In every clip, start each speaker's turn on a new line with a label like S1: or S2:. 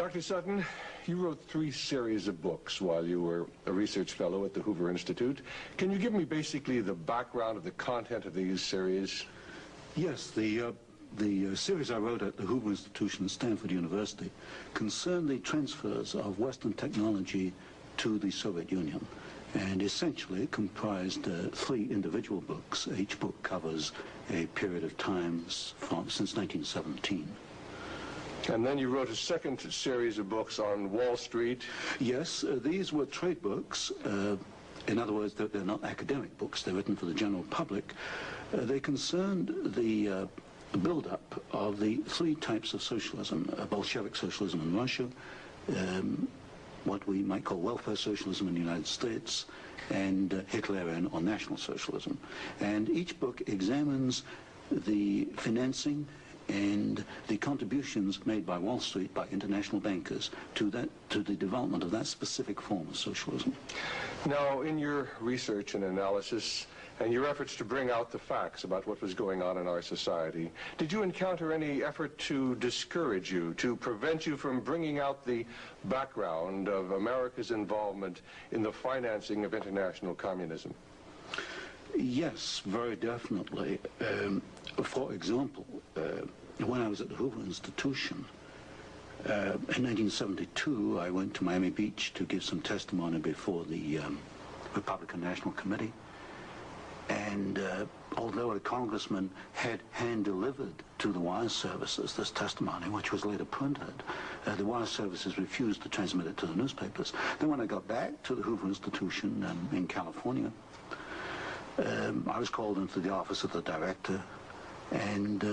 S1: Dr. Sutton, you wrote 3 series of books while you were a research fellow at the Hoover Institute. Can you give me basically the background of the content of these series?
S2: Yes, the series I wrote at the Hoover Institution at Stanford University concerned the transfers of Western technology to the Soviet Union, and essentially it comprised 3 individual books. Each book covers a period of time since 1917.
S1: And then you wrote a second series of books on Wall Street.
S2: Yes, these were trade books. In other words, they're not academic books. They're written for the general public. They concerned the build-up of the 3 types of socialism: Bolshevik socialism in Russia, what we might call welfare socialism in the United States, and Hitlerian or National Socialism. And each book examines the financing and the contributions made by Wall Street, by international bankers, to the development of that specific form of socialism.
S1: Now, in your research and analysis, and your efforts to bring out the facts about what was going on in our society, did you encounter any effort to discourage you, to prevent you from bringing out the background of America's involvement in the financing of international communism?
S2: Yes, very definitely. For example, when I was at the Hoover Institution, in 1972, I went to Miami Beach to give some testimony before the Republican National Committee. And although a congressman had hand-delivered to the wire services this testimony, which was later printed, the wire services refused to transmit it to the newspapers. Then when I got back to the Hoover Institution in California, I was called into the office of the director, and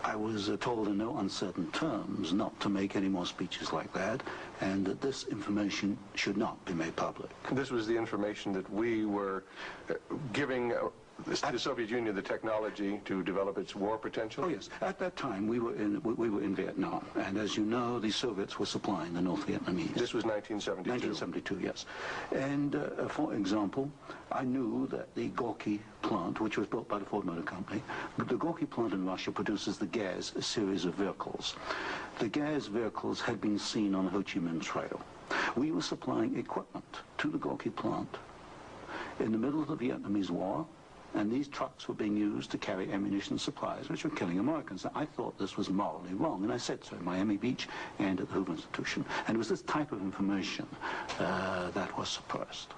S2: I was told in no uncertain terms not to make any more speeches like that, and that this information should not be made public.
S1: This was the information that we were giving the Soviet Union the technology to develop its war potential?
S2: Oh yes, at that time we were in Vietnam, and as you know, the Soviets were supplying the North Vietnamese.
S1: This was 1972?
S2: 1972, yes. And for example, I knew that the Gorky plant, which was built by the Ford Motor Company, the Gorky plant in Russia produces the Gaz series of vehicles. The Gaz vehicles had been seen on the Ho Chi Minh Trail. We were supplying equipment to the Gorky plant in the middle of the Vietnamese War, and these trucks were being used to carry ammunition supplies, which were killing Americans. I thought this was morally wrong, and I said so at Miami Beach and at the Hoover Institution. And it was this type of information that was suppressed.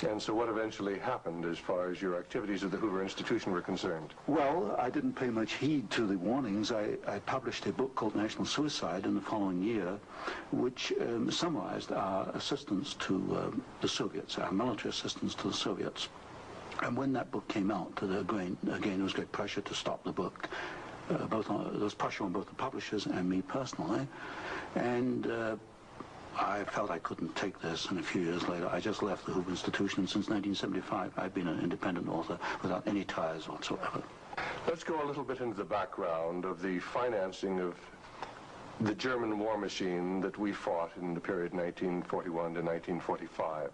S1: And so what eventually happened as far as your activities at the Hoover Institution were concerned?
S2: Well, I didn't pay much heed to the warnings. I published a book called National Suicide in the following year, which summarized our assistance to the Soviets, our military assistance to the Soviets. And when that book came out, again, there was great pressure to stop the book. There was pressure on both the publishers and me personally. And I felt I couldn't take this, and a few years later I just left the Hoover Institution. Since 1975 I've been an independent author without any ties whatsoever.
S1: Let's go a little bit into the background of the financing of the German war machine that we fought in the period 1941 to 1945.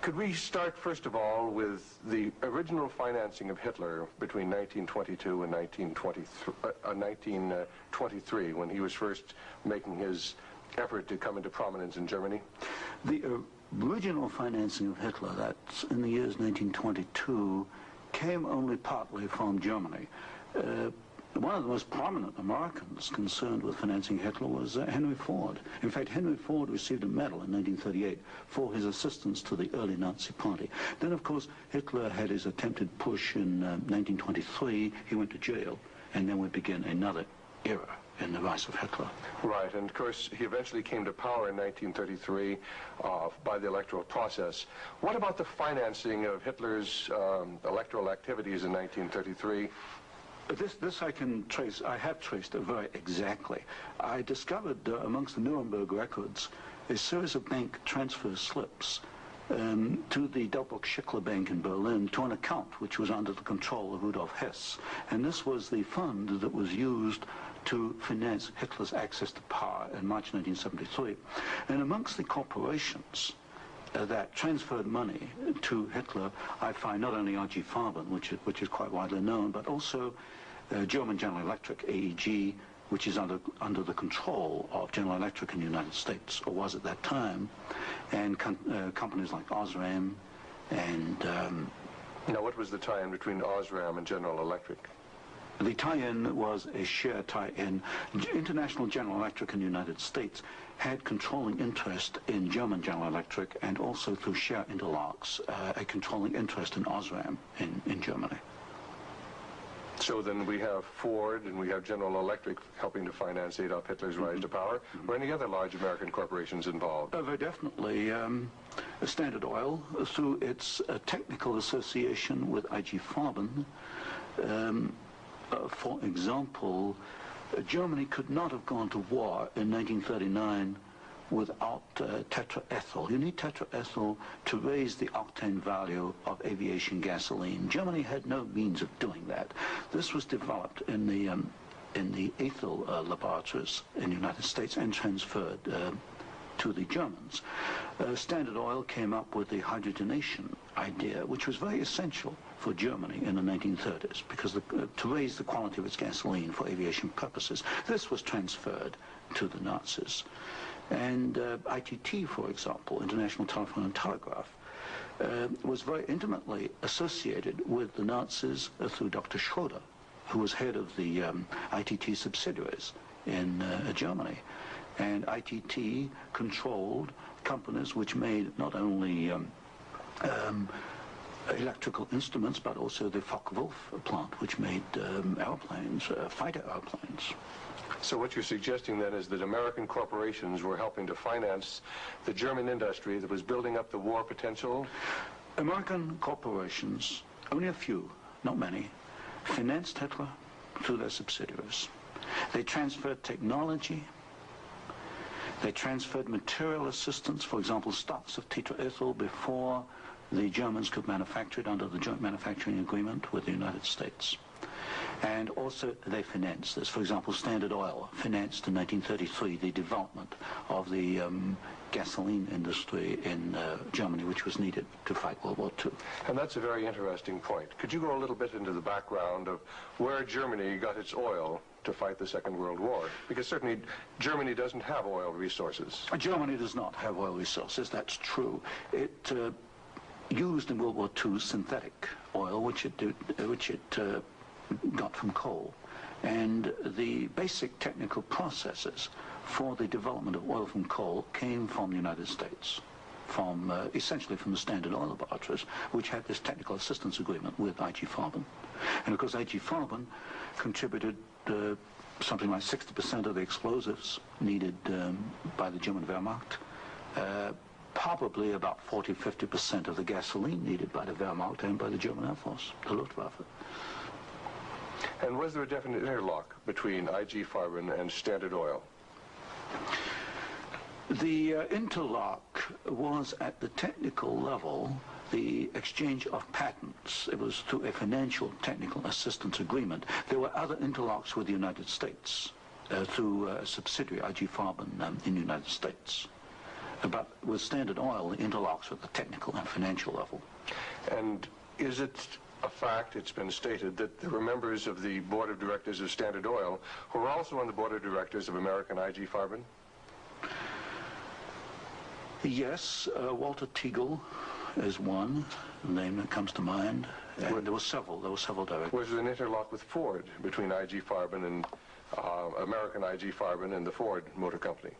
S1: Could we start, first of all, with the original financing of Hitler between 1922 and 1923, when he was first making his effort to come into prominence in Germany?
S2: The original financing of Hitler, that's in the years 1922, came only partly from Germany. One of the most prominent Americans concerned with financing Hitler was Henry Ford. In fact, Henry Ford received a medal in 1938 for his assistance to the early Nazi Party. Then, of course, Hitler had his attempted push in 1923. He went to jail, and then would begin another era in the rise of Hitler.
S1: Right, and of course, he eventually came to power in 1933 by the electoral process. What about the financing of Hitler's electoral activities in 1933?
S2: This I can trace. I have traced it very exactly. I discovered amongst the Nuremberg records a series of bank transfer slips to the Delbruck-Schickler Bank in Berlin to an account which was under the control of Rudolf Hess. And this was the fund that was used to finance Hitler's access to power in March 1973. And amongst the corporations that transferred money to Hitler, I find not only R.G. Farben, which is quite widely known, but also German General Electric, AEG, which is under the control of General Electric in the United States, or was at that time, and companies like Osram and...
S1: Now, what was the tie-in between Osram and General Electric?
S2: The tie-in was a share tie-in. International General Electric in the United States had controlling interest in German General Electric, and also through share interlocks, a controlling interest in Osram in Germany.
S1: So then we have Ford and we have General Electric helping to finance Adolf Hitler's rise to power. Were any other large American corporations involved?
S2: Very definitely. Standard Oil, through its technical association with IG Farben, for example, Germany could not have gone to war in 1939 without tetraethyl. You need tetraethyl to raise the octane value of aviation gasoline. Germany had no means of doing that. This was developed in the ethyl laboratories in the United States and transferred to the Germans. Standard Oil came up with the hydrogenation idea, which was very essential for Germany in the 1930s, because to raise the quality of its gasoline for aviation purposes. This was transferred to the Nazis. And ITT, for example, International Telephone and Telegraph, was very intimately associated with the Nazis through Dr. Schroeder, who was head of the ITT subsidiaries in Germany. And ITT controlled companies which made not only electrical instruments, but also the Focke-Wulf plant, which made airplanes, fighter airplanes.
S1: So what you're suggesting then is that American corporations were helping to finance the German industry that was building up the war potential?
S2: American corporations, only a few, not many, financed Hitler through their subsidiaries. They transferred technology. They transferred material assistance, for example, stocks of tetraethyl before the Germans could manufacture it under the joint manufacturing agreement with the United States. And also they financed this. For example, Standard Oil financed in 1933 the development of the gasoline industry in Germany, which was needed to fight World War II.
S1: And that's a very interesting point. Could you go a little bit into the background of where Germany got its oil to fight the Second World War? Because certainly Germany doesn't have oil resources.
S2: Germany does not have oil resources, that's true. It used in World War II synthetic oil, which it got from coal. And the basic technical processes for the development of oil from coal came from the United States, from essentially from the Standard Oil laboratories, which had this technical assistance agreement with IG Farben. And of course IG Farben contributed something like 60% of the explosives needed by the German Wehrmacht, probably about 40–50% of the gasoline needed by the Wehrmacht and by the German Air Force, the Luftwaffe.
S1: And was there a definite interlock between IG Farben and Standard Oil?
S2: The interlock was at the technical level, the exchange of patents. It was through a financial technical assistance agreement. There were other interlocks with the United States through a subsidiary, IG Farben, in the United States. But with Standard Oil, the interlocks at the technical and financial level.
S1: And is it a fact, it's been stated, that there were members of the board of directors of Standard Oil who were also on the board of directors of American IG Farben?
S2: Yes, Walter Teagle is one name that comes to mind. And there were several directors.
S1: Was there an interlock with Ford between IG Farben and American IG Farben and the Ford Motor Company?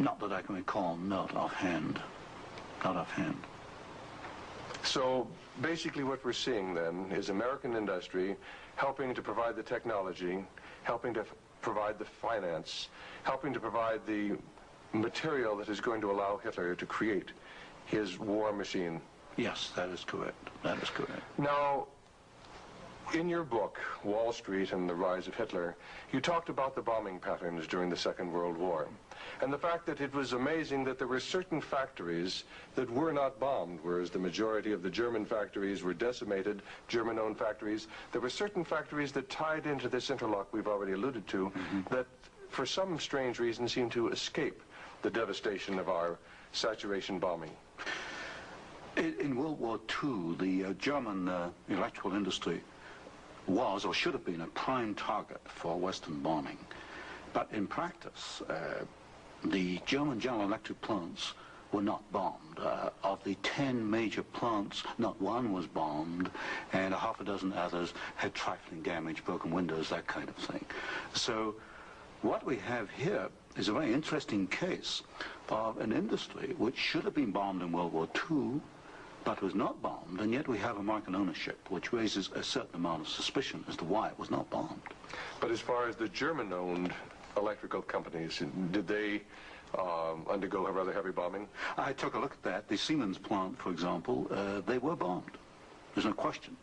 S2: Not that I can recall, not offhand. Not offhand.
S1: So basically what we're seeing then is American industry helping to provide the technology, helping to provide the finance, helping to provide the material that is going to allow Hitler to create his war machine.
S2: Yes, that is correct. That is correct.
S1: Now, in your book, Wall Street and the Rise of Hitler, you talked about the bombing patterns during the Second World War, and the fact that it was amazing that there were certain factories that were not bombed, whereas the majority of the German factories were decimated, German-owned factories. There were certain factories that tied into this interlock we've already alluded to, that for some strange reason seemed to escape the devastation of our saturation bombing.
S2: In World War II, the German electrical industry was or should have been a prime target for Western bombing. But in practice, the German General Electric plants were not bombed. Of the 10 major plants, not one was bombed, and a half a dozen others had trifling damage, broken windows, that kind of thing. So what we have here is a very interesting case of an industry which should have been bombed in World War II, but was not bombed, and yet we have American ownership, which raises a certain amount of suspicion as to why it was not bombed.
S1: But as far as the German-owned electrical companies, did they undergo a rather heavy bombing?
S2: I took a look at that. The Siemens plant, for example, they were bombed. There's no question.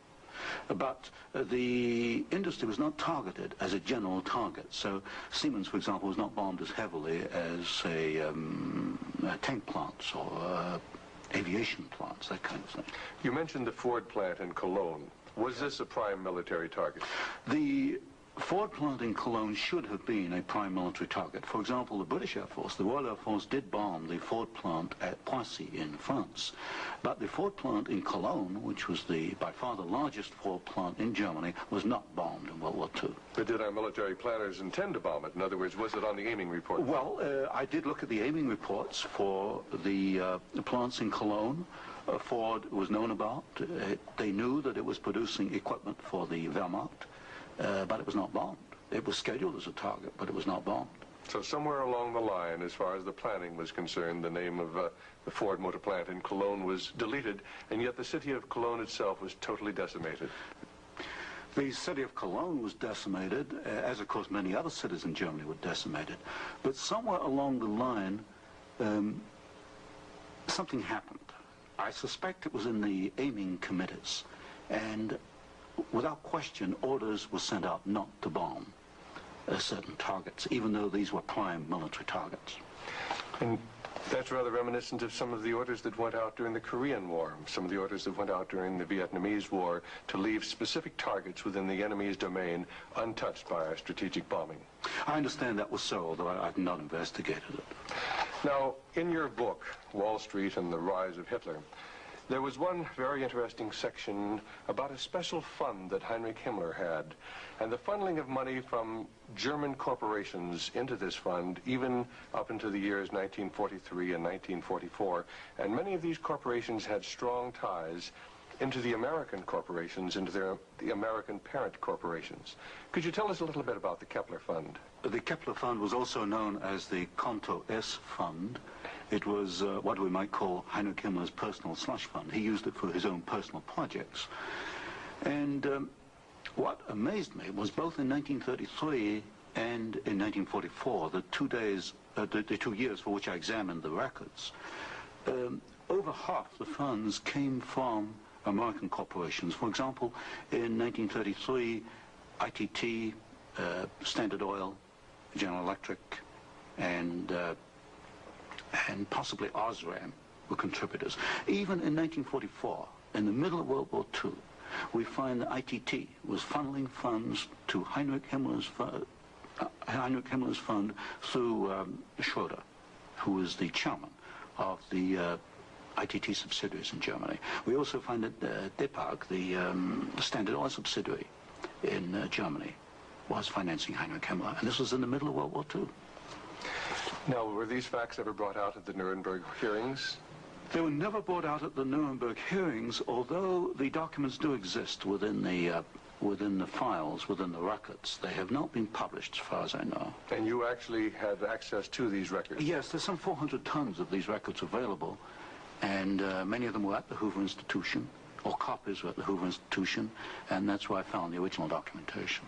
S2: But the industry was not targeted as a general target. So Siemens, for example, was not bombed as heavily as, say, tank plants or aviation plants, that kind of thing.
S1: You mentioned the Ford plant in Cologne. Was this a prime military target?
S2: The Ford plant in Cologne should have been a prime military target. For example, the British Air Force, the Royal Air Force, did bomb the Ford plant at Poissy in France. But the Ford plant in Cologne, which was by far the largest Ford plant in Germany, was not bombed in World War II.
S1: But did our military planners intend to bomb it? In other words, was it on the aiming report?
S2: Well, I did look at the aiming reports for the plants in Cologne. Ford was known about. They knew that it was producing equipment for the Wehrmacht. But it was not bombed. It was scheduled as a target, but it was not bombed.
S1: So somewhere along the line, as far as the planning was concerned, the name of the Ford motor plant in Cologne was deleted, and yet the city of Cologne itself was totally decimated.
S2: The city of Cologne was decimated, as of course many other cities in Germany were decimated. But somewhere along the line, something happened. I suspect it was in the aiming committees, and without question, orders were sent out not to bomb certain targets, even though these were prime military targets.
S1: And that's rather reminiscent of some of the orders that went out during the Korean War, some of the orders that went out during the Vietnamese War to leave specific targets within the enemy's domain untouched by our strategic bombing.
S2: I understand that was so, although I've not investigated it.
S1: Now, in your book, Wall Street and the Rise of Hitler, there was one very interesting section about a special fund that Heinrich Himmler had, and the funneling of money from German corporations into this fund, even up into the years 1943 and 1944. And many of these corporations had strong ties into the American corporations, into the American parent corporations. Could you tell us a little bit about the Kepler Fund?
S2: The Kepler Fund was also known as the Konto S Fund. It was what we might call Heinrich Himmler's personal slush fund. He used it for his own personal projects. And what amazed me was both in 1933 and in 1944, the 2 years for which I examined the records, over half the funds came from American corporations. For example, in 1933, ITT, Standard Oil, General Electric, and possibly Osram were contributors. Even in 1944, in the middle of World War II, we find that ITT was funneling funds to Heinrich Himmler's fund through Schroeder, who was the chairman of the ITT subsidiaries in Germany. We also find that DEPAG, the Standard Oil subsidiary in Germany, was financing Heinrich Himmler, and this was in the middle of World War II.
S1: Now, were these facts ever brought out at the Nuremberg hearings?
S2: They were never brought out at the Nuremberg hearings, although the documents do exist within the files, within the records. They have not been published, as far as I know.
S1: And you actually had access to these records?
S2: Yes, there's some 400 tons of these records available, and many of them were at the Hoover Institution, or copies were at the Hoover Institution, and that's where I found the original documentation.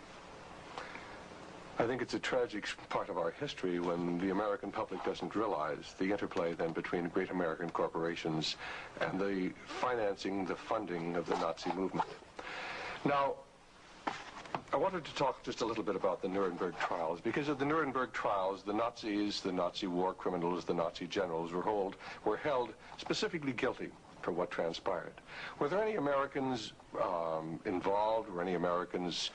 S1: I think it's a tragic part of our history when the American public doesn't realize the interplay then between great American corporations and the financing, the funding of the Nazi movement. Now, I wanted to talk just a little bit about the Nuremberg trials, because at the Nuremberg trials, the Nazis, the Nazi war criminals, the Nazi generals were held specifically guilty for what transpired. Were there any Americans involved? Were any Americans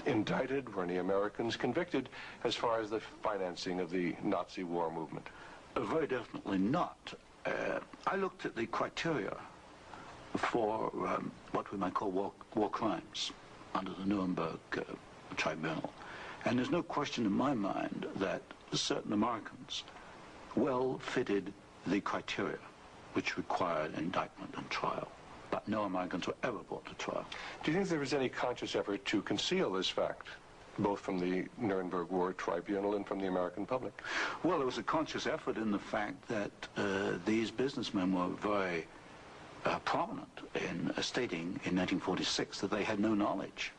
S1: indicted? Were any Americans convicted as far as the financing of the Nazi war movement?
S2: Very definitely not. I looked at the criteria for what we might call war crimes under the Nuremberg Tribunal. And there's no question in my mind that certain Americans well fitted the criteria which required indictment and trial, but no Americans were ever brought to trial.
S1: Do you think there was any conscious effort to conceal this fact, both from the Nuremberg War Tribunal and from the American public?
S2: Well, there was a conscious effort in the fact that these businessmen were very prominent in stating in 1946 that they had no knowledge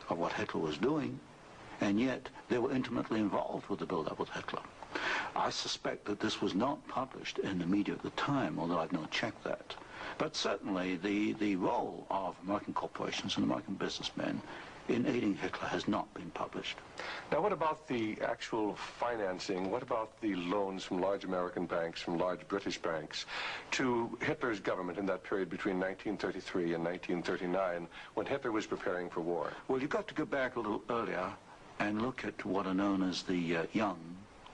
S2: of what Hitler was doing, and yet they were intimately involved with the build-up with Hitler. I suspect that this was not published in the media at the time, although I've not checked that. But certainly the role of American corporations and American businessmen in aiding Hitler has not been published.
S1: Now, what about the actual financing? What about the loans from large American banks, from large British banks, to Hitler's government in that period between 1933 and 1939, when Hitler was preparing for war?
S2: Well, you've got to go back a little earlier and look at what are known as the Young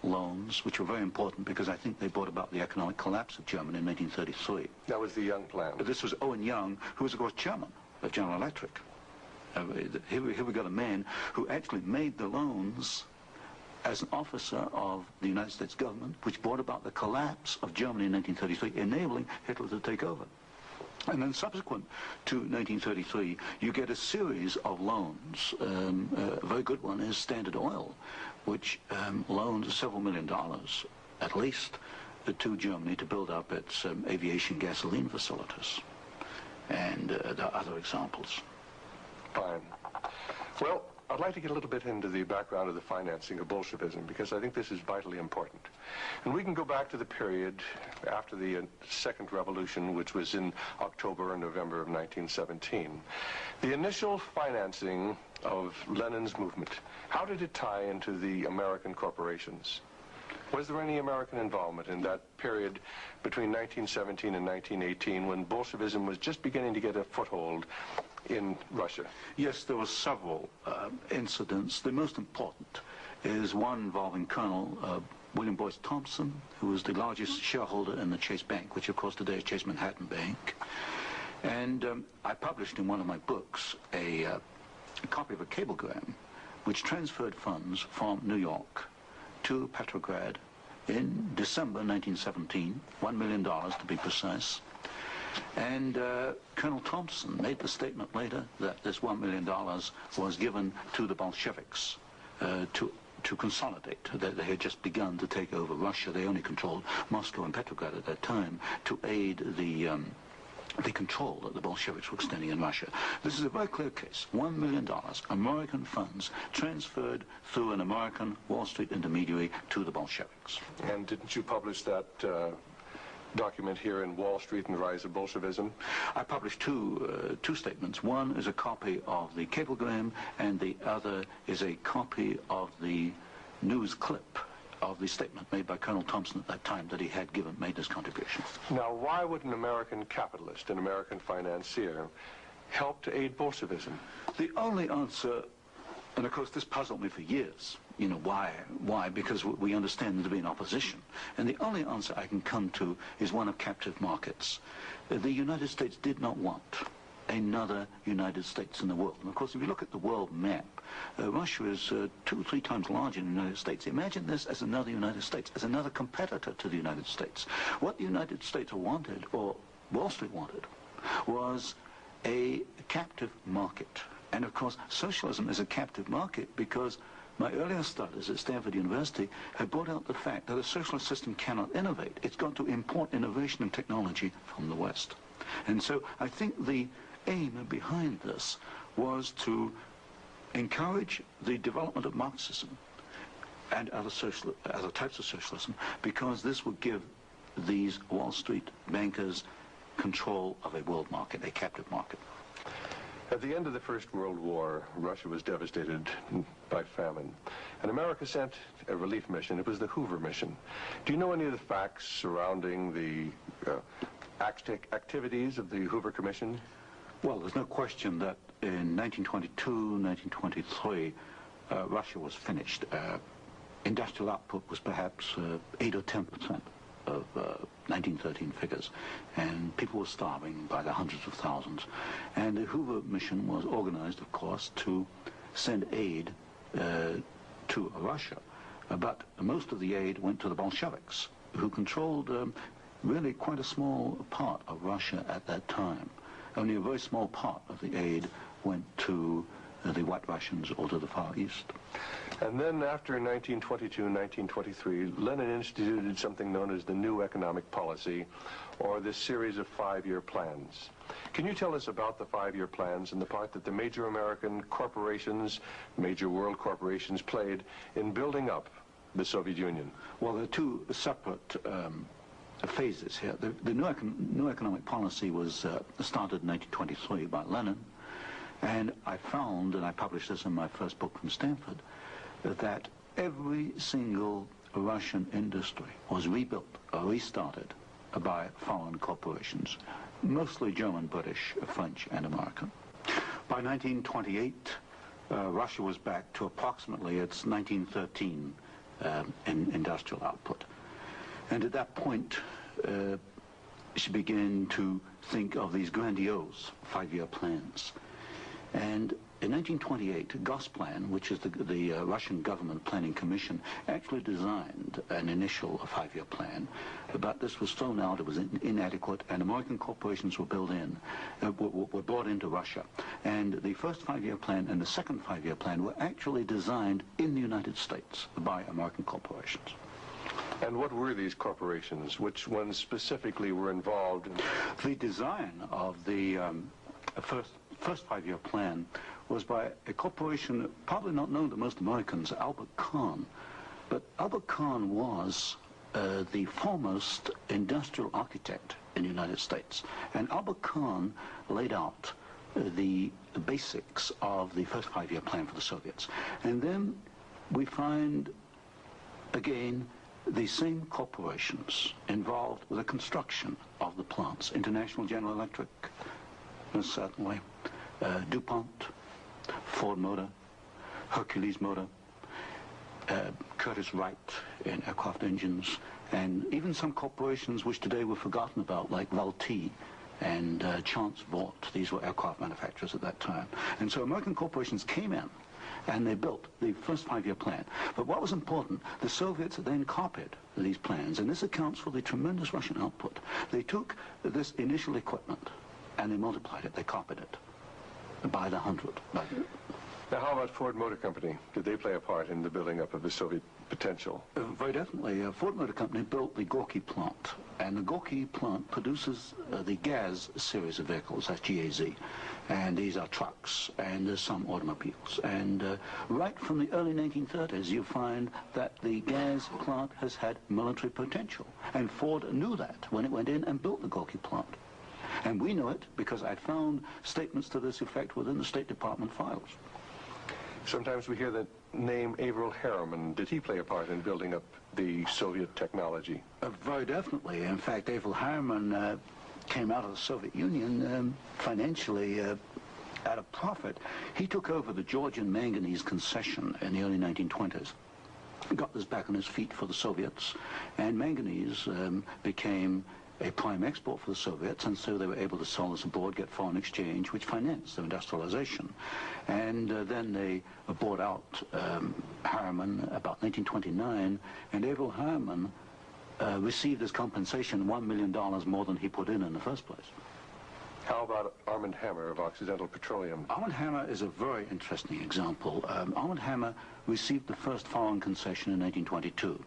S2: loans, which were very important because I think they brought about the economic collapse of Germany in 1933.
S1: That was the Young plan.
S2: This was Owen Young, who was, of course, chairman of General Electric. Here we got a man who actually made the loans as an officer of the United States government, which brought about the collapse of Germany in 1933, enabling Hitler to take over. And then subsequent to 1933, you get a series of loans. A very good one is Standard Oil, which loaned several $1 million, at least, to Germany to build up its aviation gasoline facilities. And there are other examples.
S1: Fine. Well, I'd like to get a little bit into the background of the financing of Bolshevism, because I think this is vitally important. And we can go back to the period after the Second Revolution, which was in October and November of 1917. The initial financing of Lenin's movement, how did it tie into the American corporations? Was there any American involvement in that period between 1917 and 1918, when Bolshevism was just beginning to get a foothold in Russia?
S2: Yes, there were several incidents. The most important is one involving Colonel William Boyce Thompson, who was the largest shareholder in the Chase Bank, which of course today is Chase Manhattan Bank. And I published in one of my books a copy of a cablegram which transferred funds from New York to Petrograd in December 1917, $1 million to be precise. And Colonel Thompson made the statement later that this $1 million was given to the Bolsheviks to consolidate, that they had just begun to take over Russia. They only controlled Moscow and Petrograd at that time, to aid the control that the Bolsheviks were extending in Russia. This is a very clear case. $1 million, American funds, transferred through an American Wall Street intermediary to the Bolsheviks.
S1: And didn't you publish that document here in Wall Street and the Rise of Bolshevism?
S2: I published two statements. One is a copy of the cablegram, and the other is a copy of the news clip of the statement made by Colonel Thompson at that time that he had made this contribution.
S1: Now, why would an American capitalist, an American financier, help to aid Bolshevism?
S2: The only answer, and of course this puzzled me for years, you know, why? Why? Because we understand there to be an opposition. And the only answer I can come to is one of captive markets. The United States did not want another United States in the world. And of course, if you look at the world map, Russia is 2 or 3 times larger than the United States. Imagine this as another United States, as another competitor to the United States. What the United States wanted, or Wall Street wanted, was a captive market. And of course, socialism is a captive market because my earlier studies at Stanford University have brought out the fact that a socialist system cannot innovate. It's got to import innovation and technology from the West. And so I think the aim behind this was to encourage the development of Marxism and other types of socialism, because this would give these Wall Street bankers control of a world market, a captive market.
S1: At the end of the First World War, Russia was devastated by famine, and America sent a relief mission. It was the Hoover mission. Do you know any of the facts surrounding the activities of the Hoover Commission?
S2: Well, there's no question that in 1922, 1923, Russia was finished. Industrial output was perhaps 8 or 10%. of 1913 figures, and people were starving by the hundreds of thousands. And the Hoover mission was organized, of course, to send aid to Russia. But most of the aid went to the Bolsheviks, who controlled really quite a small part of Russia at that time. Only a very small part of the aid went to the White Russians or to the Far East.
S1: And then after 1922, 1923, Lenin instituted something known as the New Economic Policy, or this series of 5-year plans. Can you tell us about the 5-year plans and the part that the major American corporations, major world corporations, played in building up the Soviet Union?
S2: Well, there are two separate phases here. The new economic policy was started in 1923 by Lenin, and I found, and I published this in my first book from Stanford, that every single Russian industry was rebuilt or restarted by foreign corporations, mostly German, British, French, and American. By 1928, Russia was back to approximately its 1913 industrial output. And at that point, she began to think of these grandiose 5-year plans. And in 1928, Gosplan, which is the Russian government planning commission, actually designed an initial 5-year plan, but this was thrown out, it was inadequate, and American corporations were brought into Russia. And the first 5-year plan and the second 5-year plan were actually designed in the United States by American corporations.
S1: And what were these corporations? Which ones specifically were involved in
S2: the design of the first 5-year plan was by a corporation probably not known to most Americans, Albert Kahn. But Albert Kahn was the foremost industrial architect in the United States. And Albert Kahn laid out the basics of the first 5-year plan for the Soviets. And then we find, again, the same corporations involved with the construction of the plants. International General Electric, certainly, DuPont, Ford Motor, Hercules Motor, Curtiss-Wright in aircraft engines, and even some corporations which today were forgotten about, like Vultee and Chance Vought. These were aircraft manufacturers at that time. And so American corporations came in and they built the first 5-year plan. But what was important, the Soviets then copied these plans, and this accounts for the tremendous Russian output. They took this initial equipment and they multiplied it, they copied it by the hundred.
S1: Now, how about Ford Motor Company? Did they play a part in the building up of the Soviet potential?
S2: Very definitely. Ford Motor Company built the Gorky plant, and the Gorky plant produces the GAZ series of vehicles, that's G-A-Z, and these are trucks, and there's some automobiles. And right from the early 1930s, you find that the GAZ plant has had military potential, and Ford knew that when it went in and built the Gorky plant. And we know it because I found statements to this effect within the State Department files.
S1: Sometimes we hear the name Averell Harriman. Did he play a part in building up the Soviet technology?
S2: Very definitely. In fact, Averell Harriman came out of the Soviet Union financially at a profit. He took over the Georgian manganese concession in the early 1920s. Got this back on his feet for the Soviets, and manganese became a prime export for the Soviets, and so they were able to sell this abroad, get foreign exchange, which financed their industrialization. And then they bought out Harriman about 1929, and Averell Harriman received as compensation $1 million more than he put in the first place.
S1: How about Armand Hammer of Occidental Petroleum?
S2: Armand Hammer is a very interesting example. Armand Hammer received the first foreign concession in 1922.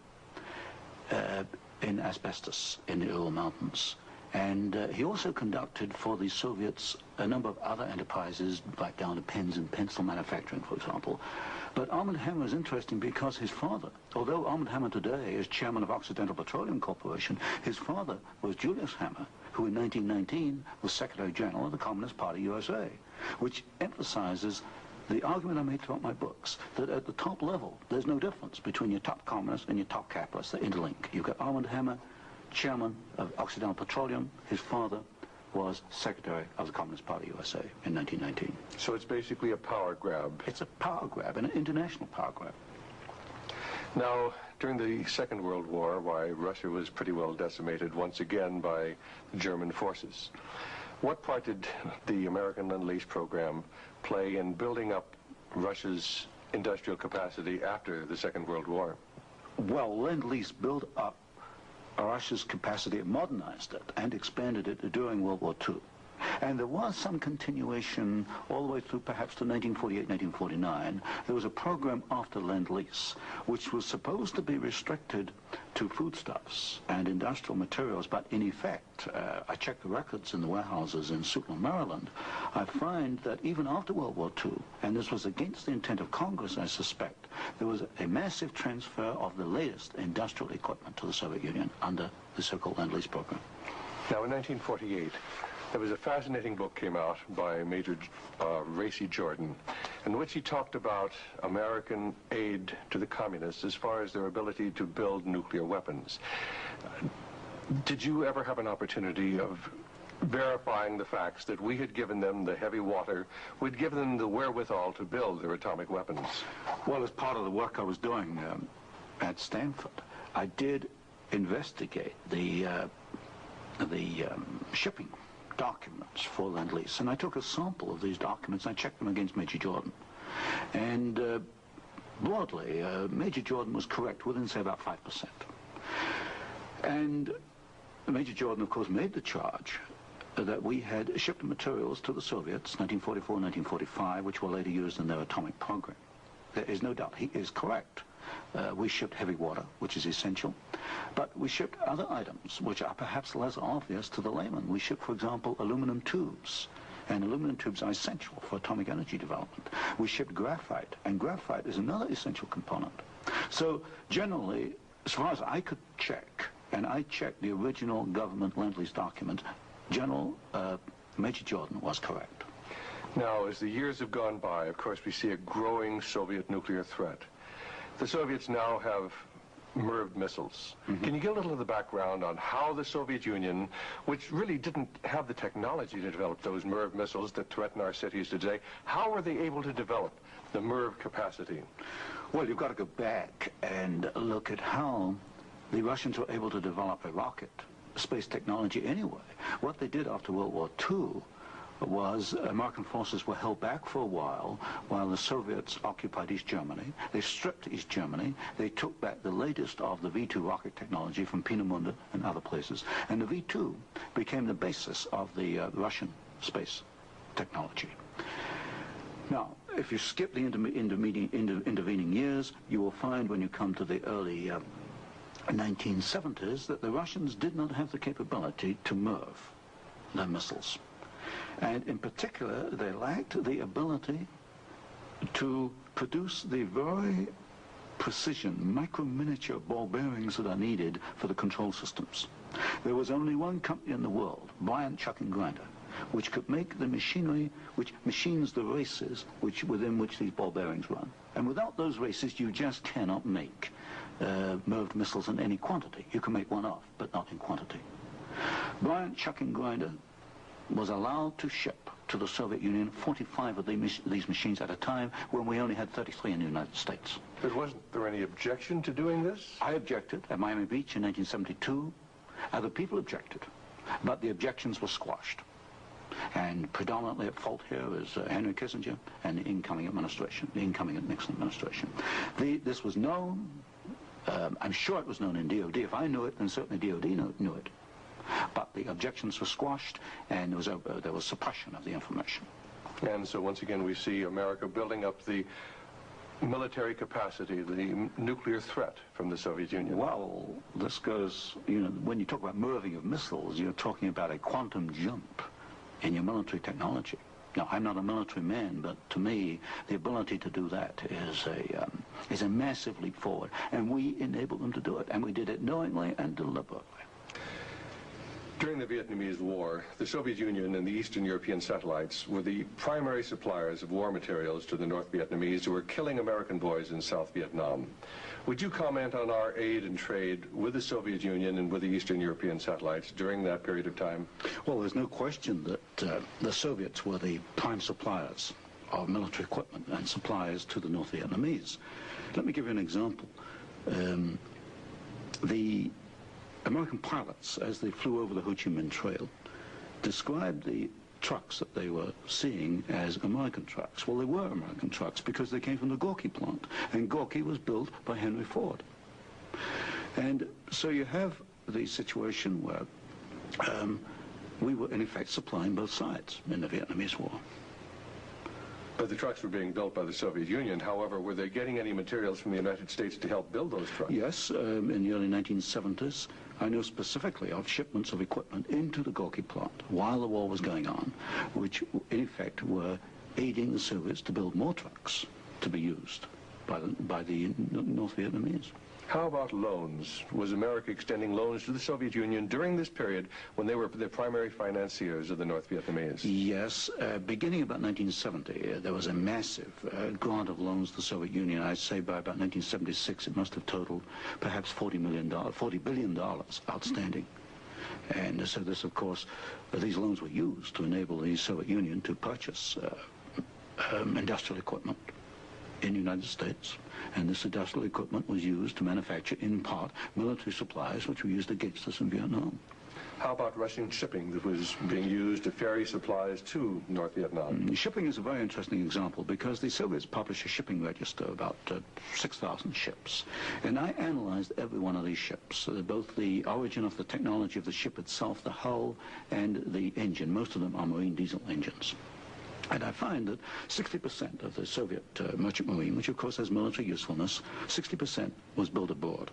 S2: In asbestos in the Ural Mountains. And he also conducted for the Soviets a number of other enterprises, right down to pens and pencil manufacturing, for example. But Armand Hammer is interesting because his father, although Armand Hammer today is chairman of Occidental Petroleum Corporation, his father was Julius Hammer, who in 1919 was Secretary General of the Communist Party USA, which emphasizes the argument I made throughout my books, that at the top level, there's no difference between your top communists and your top capitalists. They interlink. You've got Armand Hammer, chairman of Occidental Petroleum. His father was Secretary of the Communist Party USA in 1919.
S1: So it's basically a power grab.
S2: It's a power grab, an international power grab.
S1: Now, during the Second World War, why, Russia was pretty well decimated once again by German forces. What part did the American Lend-Lease program play in building up Russia's industrial capacity after the Second World War?
S2: Well, Lend-Lease built up Russia's capacity, modernized it, and expanded it during World War II. And there was some continuation all the way through perhaps to 1948, 1949. There was a program after Lend-Lease, which was supposed to be restricted to foodstuffs and industrial materials, but in effect, I checked the records in the warehouses in Sutton, Maryland, I find that even after World War II, and this was against the intent of Congress, I suspect, there was a massive transfer of the latest industrial equipment to the Soviet Union under the so-called Lend-Lease program.
S1: Now, in 1948, there was a fascinating book came out by Major Racy Jordan, in which he talked about American aid to the communists as far as their ability to build nuclear weapons. Did you ever have an opportunity of verifying the facts that we had given them the heavy water, we'd given them the wherewithal to build their atomic weapons?
S2: Well, as part of the work I was doing at Stanford, I did investigate the shipping documents for Lend-Lease, and I took a sample of these documents and I checked them against Major Jordan. And broadly, Major Jordan was correct within, say, about 5%. And Major Jordan, of course, made the charge that we had shipped materials to the Soviets, 1944, 1945, which were later used in their atomic program. There is no doubt. He is correct. We shipped heavy water, which is essential, but we shipped other items which are perhaps less obvious to the layman. We shipped, for example, aluminum tubes, and aluminum tubes are essential for atomic energy development. We shipped graphite, and graphite is another essential component. So generally, as far as I could check, and I checked the original government Lend-Lease document, General Major Jordan was correct.
S1: Now, as the years have gone by, of course, we see a growing Soviet nuclear threat. The Soviets now have MIRV missiles. Mm-hmm. Can you give a little of the background on how the Soviet Union, which really didn't have the technology to develop those MIRV missiles that threaten our cities today, how were they able to develop the MIRV capacity?
S2: Well, you've got to go back and look at how the Russians were able to develop a rocket, space technology anyway. What they did after World War II was American forces were held back for a while the Soviets occupied East Germany. They stripped East Germany. They took back the latest of the V-2 rocket technology from Peenemünde and other places. And the V-2 became the basis of the Russian space technology. Now, if you skip the intervening years, you will find when you come to the early 1970s that the Russians did not have the capability to MIRV their missiles. And in particular, they lacked the ability to produce the very precision, micro-miniature ball bearings that are needed for the control systems. There was only one company in the world, Bryant, Chuck and Grinder, which could make the machinery which machines the races within which these ball bearings run. And without those races, you just cannot make MIRV missiles in any quantity. You can make one off, but not in quantity. Bryant, Chuck and Grinder was allowed to ship to the Soviet Union 45 of these machines at a time when we only had 33 in the United States.
S1: But wasn't there any objection to doing this?
S2: I objected at Miami Beach in 1972. Other people objected, but the objections were squashed. And predominantly at fault here is Henry Kissinger and the incoming administration, the incoming Nixon administration. This was known. I'm sure it was known in DOD. If I knew it, then certainly DOD knew it. But the objections were squashed, and there was suppression of the information.
S1: And so once again, we see America building up the military capacity, the nuclear threat from the Soviet Union.
S2: Well, this goes, when you talk about MIRVing of missiles, you're talking about a quantum jump in your military technology. Now, I'm not a military man, but to me, the ability to do that is a massive leap forward. And we enabled them to do it, and we did it knowingly and deliberately.
S1: During the Vietnamese War, the Soviet Union and the Eastern European satellites were the primary suppliers of war materials to the North Vietnamese who were killing American boys in South Vietnam. Would you comment on our aid and trade with the Soviet Union and with the Eastern European satellites during that period of time?
S2: Well, there's no question that the Soviets were the prime suppliers of military equipment and supplies to the North Vietnamese. Let me give you an example. the American pilots, as they flew over the Ho Chi Minh Trail, described the trucks that they were seeing as American trucks. Well, they were American trucks because they came from the Gorky plant, and Gorky was built by Henry Ford. And so you have the situation where we were, in effect, supplying both sides in the Vietnamese War.
S1: But the trucks were being built by the Soviet Union. However, were they getting any materials from the United States to help build those trucks?
S2: Yes, in the early 1970s, I know specifically of shipments of equipment into the Gorky plant while the war was going on, which in effect were aiding the Soviets to build more trucks to be used by the North Vietnamese.
S1: How about loans? Was America extending loans to the Soviet Union during this period when they were the primary financiers of the North Vietnamese?
S2: Yes. Beginning about 1970, there was a massive grant of loans to the Soviet Union. I'd say by about 1976, it must have totaled perhaps $40 billion outstanding. And so this, of course, these loans were used to enable the Soviet Union to purchase industrial equipment in the United States, and this industrial equipment was used to manufacture, in part, military supplies which were used against us in Vietnam.
S1: How about Russian shipping that was being used to ferry supplies to North Vietnam?
S2: Shipping is a very interesting example because the Soviets published a shipping register, about 6,000 ships, and I analyzed every one of these ships, both the origin of the technology of the ship itself, the hull, and the engine. Most of them are marine diesel engines. And I find that 60% of the Soviet merchant marine, which of course has military usefulness, 60% was built abroad.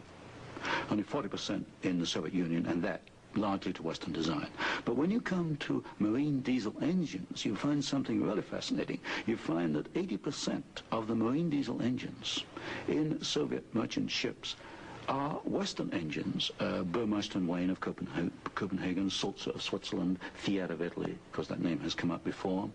S2: Only 40% in the Soviet Union, and that largely to Western design. But when you come to marine diesel engines, you find something really fascinating. You find that 80% of the marine diesel engines in Soviet merchant ships are Western engines, Burmeister and Wain of Copenhagen, Sulzer of Switzerland, Fiat of Italy, because that name has come up before.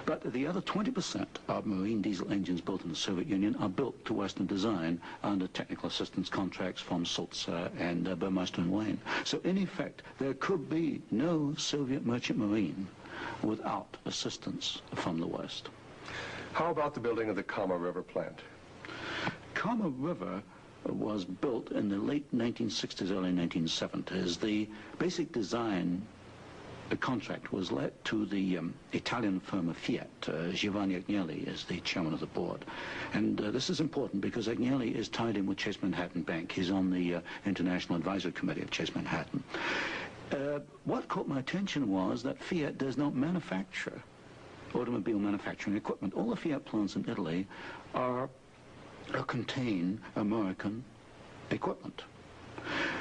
S2: But the other 20% of marine diesel engines built in the Soviet Union are built to Western design under technical assistance contracts from Sulzer and Burmeister and Wain. So in effect, there could be no Soviet merchant marine without assistance from the West.
S1: How about the building of the Kama River plant?
S2: Kama River was built in the late 1960s, early 1970s. The basic design contract was let to the Italian firm of Fiat. Giovanni Agnelli is the chairman of the board. And this is important because Agnelli is tied in with Chase Manhattan Bank. He's on the International Advisory Committee of Chase Manhattan. What caught my attention was that Fiat does not manufacture automobile manufacturing equipment. All the Fiat plants in Italy contain American equipment.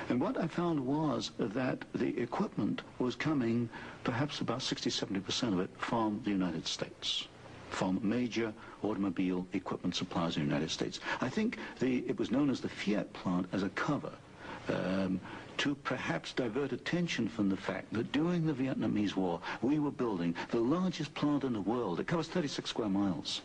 S2: And what I found was that the equipment was coming, perhaps about 60-70% of it, from the United States, from major automobile equipment suppliers in the United States. I think it was known as the Fiat plant as a cover to perhaps divert attention from the fact that during the Vietnamese War, we were building the largest plant in the world. It covers 36 square miles.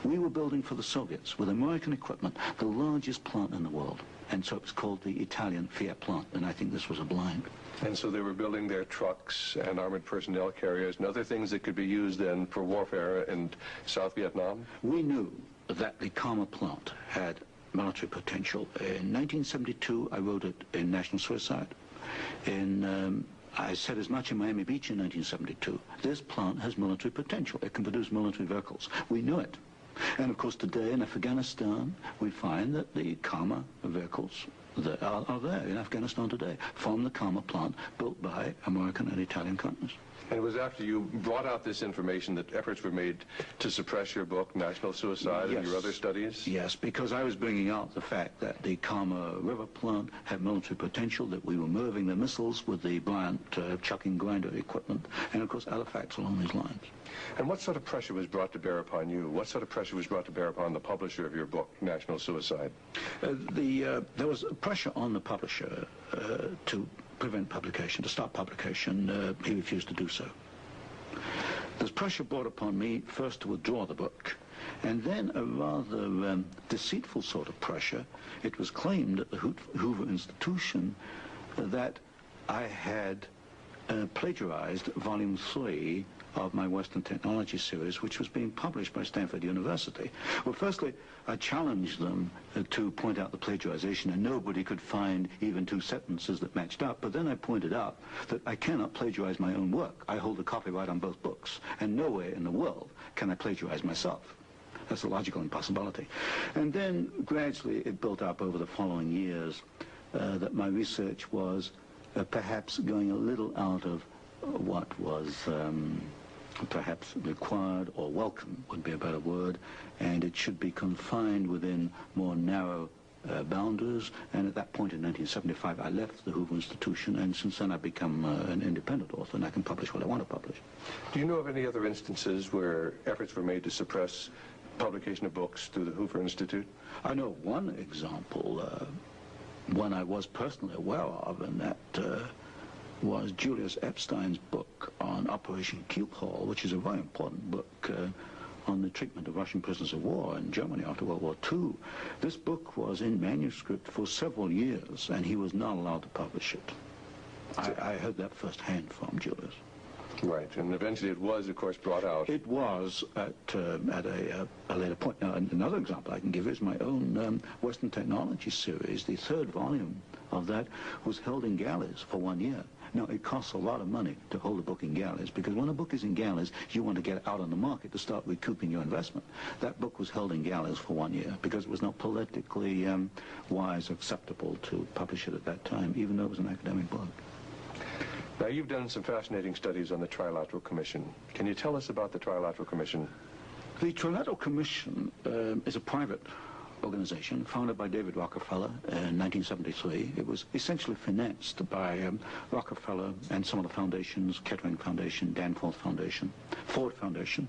S2: We were building for the Soviets, with American equipment, the largest plant in the world. And so it was called the Italian Fiat plant, and I think this was a blind.
S1: And so they were building their trucks and armored personnel carriers and other things that could be used then for warfare in South Vietnam?
S2: We knew that the Kama plant had military potential. In 1972, I wrote it in National Suicide. I said as much in Miami Beach in 1972. This plant has military potential. It can produce military vehicles. We knew it. And of course today in Afghanistan we find that the Kama vehicles that are there in Afghanistan today from the Kama plant built by American and Italian companies.
S1: And it was after you brought out this information that efforts were made to suppress your book, National Suicide, and your other studies?
S2: Yes, because I was bringing out the fact that the Kama River plant had military potential, that we were moving the missiles with the Bryant chucking grinder equipment, and of course other facts along these lines.
S1: And what sort of pressure was brought to bear upon you? What sort of pressure was brought to bear upon the publisher of your book, National Suicide?
S2: There was pressure on the publisher to prevent publication, to stop publication. He refused to do so. There's pressure brought upon me first to withdraw the book, and then a rather deceitful sort of pressure. It was claimed at the Hoover Institution that I had plagiarized Volume 3 of my Western Technology series, which was being published by Stanford University. Well, firstly, I challenged them to point out the plagiarization, and nobody could find even two sentences that matched up. But then I pointed out that I cannot plagiarize my own work. I hold the copyright on both books, and nowhere in the world can I plagiarize myself. That's a logical impossibility. And then gradually it built up over the following years that my research was perhaps going a little out of what was perhaps required or welcome would be a better word, and it should be confined within more narrow boundaries. And at that point in 1975 I left the Hoover Institution, and since then I've become an independent author, and I can publish what I want to publish. Do
S1: you know of any other instances where efforts were made to suppress publication of books through the Hoover Institute?
S2: I know one example, one I was personally aware of, and that was Julius Epstein's book on Operation Keelhaul, which is a very important book on the treatment of Russian prisoners of war in Germany after World War II. This book was in manuscript for several years, and he was not allowed to publish it. I heard that firsthand from Julius.
S1: Right, and eventually it was, of course, brought out.
S2: It was at a later point. Now, another example I can give is my own Western Technology series. The third volume of that was held in galleys for 1 year. Now, it costs a lot of money to hold a book in galleys, because when a book is in galleys, you want to get it out on the market to start recouping your investment. That book was held in galleys for 1 year because it was not politically wise or acceptable to publish it at that time, even though it was an academic book.
S1: Now, you've done some fascinating studies on the Trilateral Commission. Can you tell us about the Trilateral Commission?
S2: The Trilateral Commission is a private organization founded by David Rockefeller in 1973. It was essentially financed by Rockefeller and some of the foundations, Kettering Foundation, Danforth Foundation, Ford Foundation.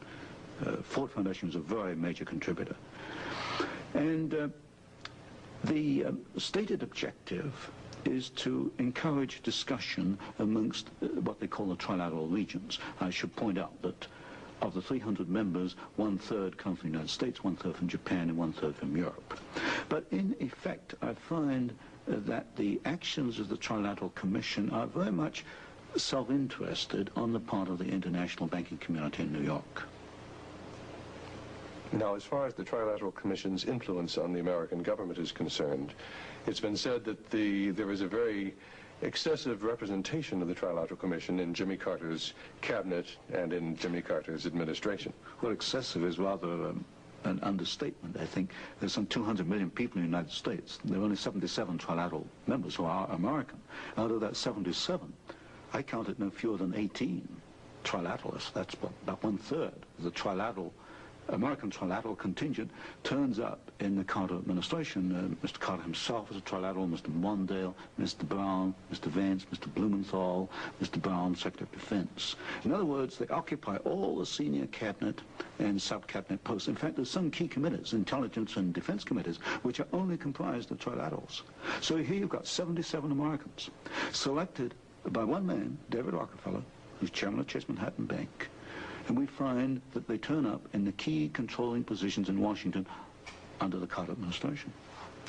S2: Ford Foundation was a very major contributor. And the stated objective is to encourage discussion amongst what they call the trilateral regions. I should point out that of the 300 members, 1/3 come from the United States, 1/3 from Japan, and 1/3 from Europe. But in effect, I find that the actions of the Trilateral Commission are very much self-interested on the part of the international banking community in New York.
S1: Now, as far as the Trilateral Commission's influence on the American government is concerned, it's been said that there is a very excessive representation of the Trilateral Commission in Jimmy Carter's cabinet and in Jimmy Carter's administration.
S2: Well, excessive is rather an understatement. I think there's some 200 million people in the United States. There are only 77 trilateral members who are American. Out of that 77, I counted no fewer than 18 trilateralists. That's about 1/3 of the American trilateral contingent turns up in the Carter administration. Mr. Carter himself was a trilateral, Mr. Mondale, Mr. Brown, Mr. Vance, Mr. Blumenthal, Mr. Brown, Secretary of Defense. In other words, they occupy all the senior cabinet and sub-cabinet posts. In fact, there's some key committees, intelligence and defense committees, which are only comprised of trilaterals. So here you've got 77 Americans selected by one man, David Rockefeller, who's chairman of Chase Manhattan Bank. And we find that they turn up in the key controlling positions in Washington under the Carter administration.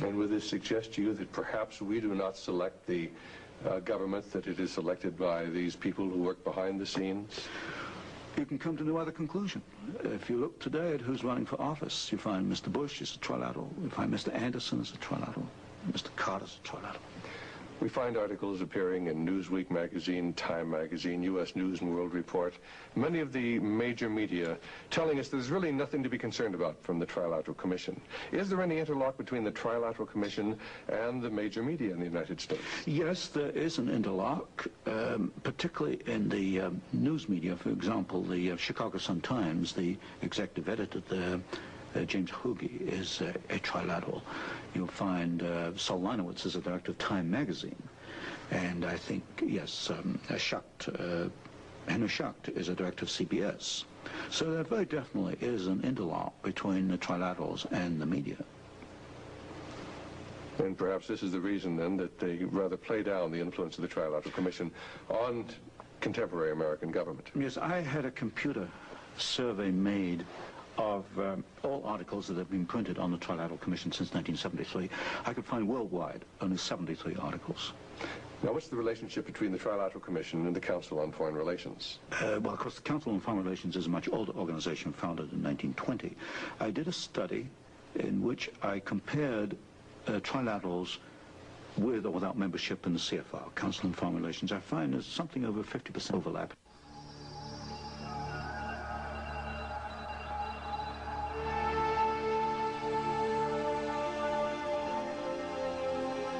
S1: And would this suggest to you that perhaps we do not select the government, that it is selected by these people who work behind the scenes?
S2: You can come to no other conclusion. If you look today at who's running for office, you find Mr. Bush is a trilateral, you find Mr. Anderson is a trilateral, Mr. Carter's a trilateral.
S1: We find articles appearing in Newsweek magazine, Time magazine, U.S. News and World Report, many of the major media telling us there's really nothing to be concerned about from the Trilateral Commission. Is there any interlock between the Trilateral Commission and the major media in the United States?
S2: Yes, there is an interlock, particularly in the news media. For example, the Chicago Sun-Times, the executive editor there, James Hoagie, is a trilateral. You'll find Saul Linowitz is a director of Time magazine. And I think, yes, Henry Schacht is a director of CBS. So there very definitely is an interlock between the trilaterals and the media.
S1: And perhaps this is the reason, then, that they rather play down the influence of the Trilateral Commission on contemporary American government.
S2: Yes, I had a computer survey made of all articles that have been printed on the Trilateral Commission since 1973. I could find worldwide only 73 articles.
S1: Now, what's the relationship between the Trilateral Commission and the Council on Foreign Relations?
S2: Well, of course, the Council on Foreign Relations is a much older organization founded in 1920. I did a study in which I compared trilaterals with or without membership in the CFR, Council on Foreign Relations. I find there's something over 50% overlap.